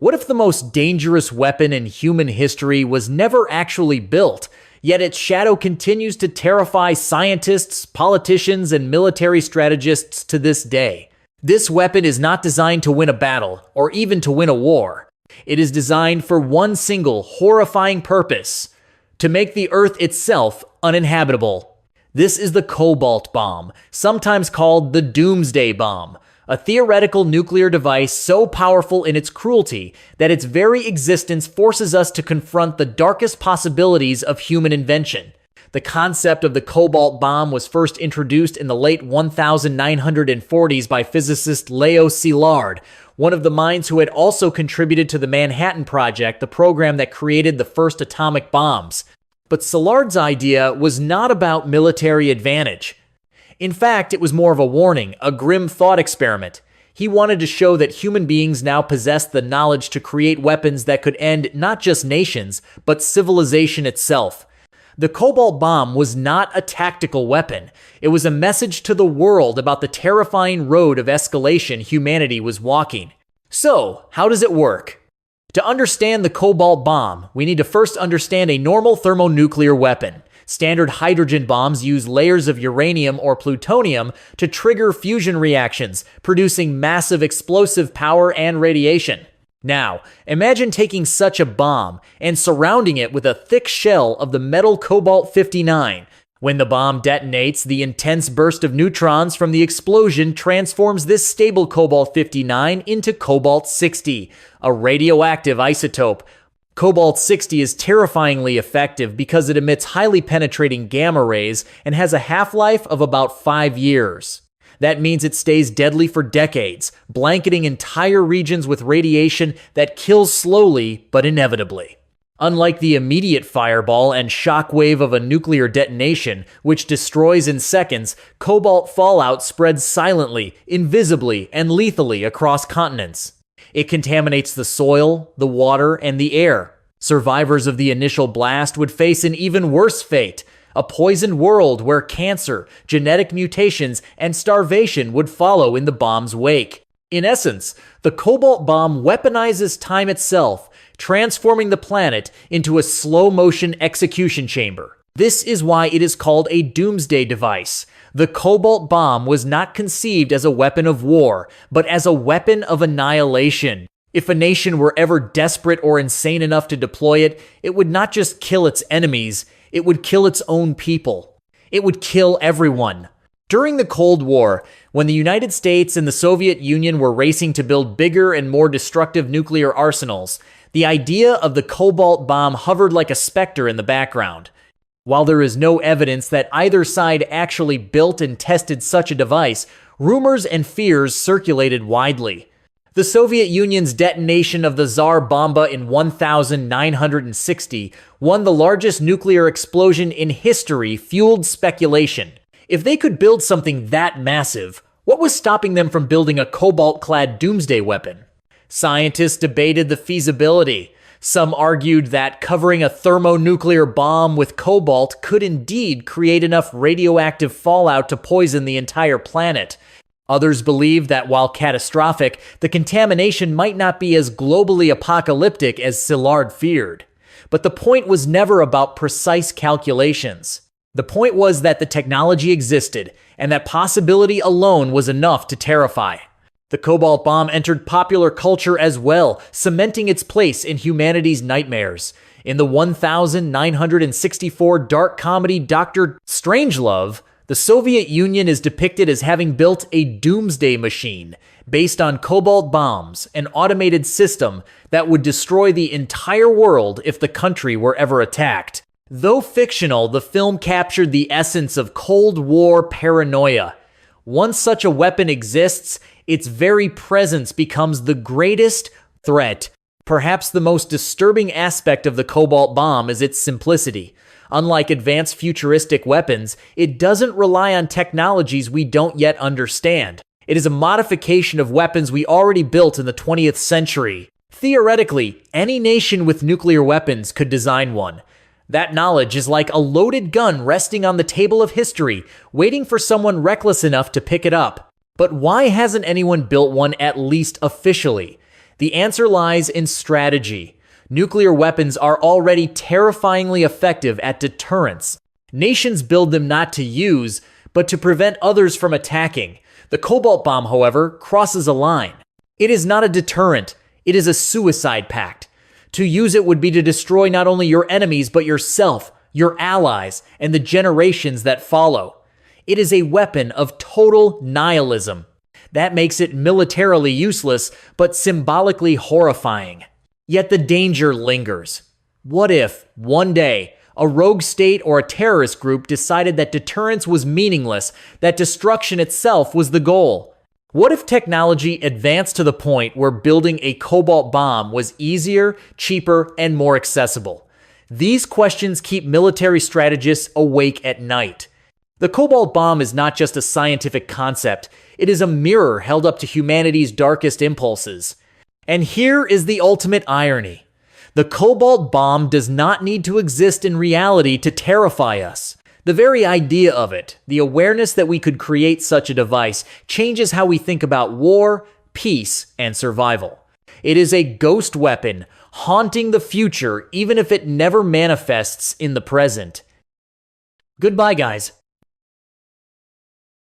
What if the most dangerous weapon in human history was never actually built, yet its shadow continues to terrify scientists, politicians, and military strategists to this day? This weapon is not designed to win a battle, or even to win a war. It is designed for one single, horrifying purpose: to make the Earth itself uninhabitable. This is the Cobalt Bomb, sometimes called the Doomsday Bomb, a theoretical nuclear device so powerful in its cruelty that its very existence forces us to confront the darkest possibilities of human invention. The concept of the Cobalt Bomb was first introduced in the late 1940s by physicist Leo Szilard, one of the minds who had also contributed to the Manhattan Project, the program that created the first atomic bombs. But Szilard's idea was not about military advantage. In fact, it was more of a warning, a grim thought experiment. He wanted to show that human beings now possessed the knowledge to create weapons that could end not just nations, but civilization itself. The Cobalt Bomb was not a tactical weapon. It was a message to the world about the terrifying road of escalation humanity was walking. So, how does it work? To understand the Cobalt Bomb, we need to first understand a normal thermonuclear weapon. Standard hydrogen bombs use layers of uranium or plutonium to trigger fusion reactions, producing massive explosive power and radiation. Now, imagine taking such a bomb and surrounding it with a thick shell of the metal Cobalt-59. When the bomb detonates, the intense burst of neutrons from the explosion transforms this stable Cobalt-59 into Cobalt-60, a radioactive isotope. Cobalt-60 is terrifyingly effective because it emits highly penetrating gamma rays and has a half-life of about 5 years. That means it stays deadly for decades, blanketing entire regions with radiation that kills slowly but inevitably. Unlike the immediate fireball and shockwave of a nuclear detonation, which destroys in seconds, cobalt fallout spreads silently, invisibly, and lethally across continents. It contaminates the soil, the water, and the air. Survivors of the initial blast would face an even worse fate: a poisoned world where cancer, genetic mutations, and starvation would follow in the bomb's wake. In essence, the Cobalt Bomb weaponizes time itself, transforming the planet into a slow-motion execution chamber. This is why it is called a doomsday device. The Cobalt Bomb was not conceived as a weapon of war, but as a weapon of annihilation. If a nation were ever desperate or insane enough to deploy it, it would not just kill its enemies, it would kill its own people. It would kill everyone. During the Cold War, when the United States and the Soviet Union were racing to build bigger and more destructive nuclear arsenals, the idea of the Cobalt Bomb hovered like a specter in the background. While there is no evidence that either side actually built and tested such a device, rumors and fears circulated widely. The Soviet Union's detonation of the Tsar Bomba in 1960, won the largest nuclear explosion in history, fueled speculation. If they could build something that massive, what was stopping them from building a cobalt-clad doomsday weapon? Scientists debated the feasibility. Some argued that covering a thermonuclear bomb with cobalt could indeed create enough radioactive fallout to poison the entire planet. Others believed that while catastrophic, the contamination might not be as globally apocalyptic as Szilard feared. But the point was never about precise calculations. The point was that the technology existed, and that possibility alone was enough to terrify. The Cobalt Bomb entered popular culture as well, cementing its place in humanity's nightmares. In the 1964 dark comedy Dr. Strangelove, the Soviet Union is depicted as having built a doomsday machine based on cobalt bombs, an automated system that would destroy the entire world if the country were ever attacked. Though fictional, the film captured the essence of Cold War paranoia. Once such a weapon exists, its very presence becomes the greatest threat. Perhaps the most disturbing aspect of the Cobalt Bomb is its simplicity. Unlike advanced futuristic weapons, it doesn't rely on technologies we don't yet understand. It is a modification of weapons we already built in the 20th century. Theoretically, any nation with nuclear weapons could design one. That knowledge is like a loaded gun resting on the table of history, waiting for someone reckless enough to pick it up. But why hasn't anyone built one, at least officially? The answer lies in strategy. Nuclear weapons are already terrifyingly effective at deterrence. Nations build them not to use, but to prevent others from attacking. The Cobalt bomb, however, crosses a line. It is not a deterrent, it is a suicide pact. To use it would be to destroy not only your enemies, but yourself, your allies, and the generations that follow. It is a weapon of total nihilism. That makes it militarily useless, but symbolically horrifying. Yet the danger lingers. What if, one day, a rogue state or a terrorist group decided that deterrence was meaningless, that destruction itself was the goal? What if technology advanced to the point where building a cobalt bomb was easier, cheaper, and more accessible? These questions keep military strategists awake at night. The cobalt bomb is not just a scientific concept, it is a mirror held up to humanity's darkest impulses. And here is the ultimate irony. The cobalt bomb does not need to exist in reality to terrify us. The very idea of it, the awareness that we could create such a device, changes how we think about war, peace, and survival. It is a ghost weapon, haunting the future even if it never manifests in the present. Goodbye, guys.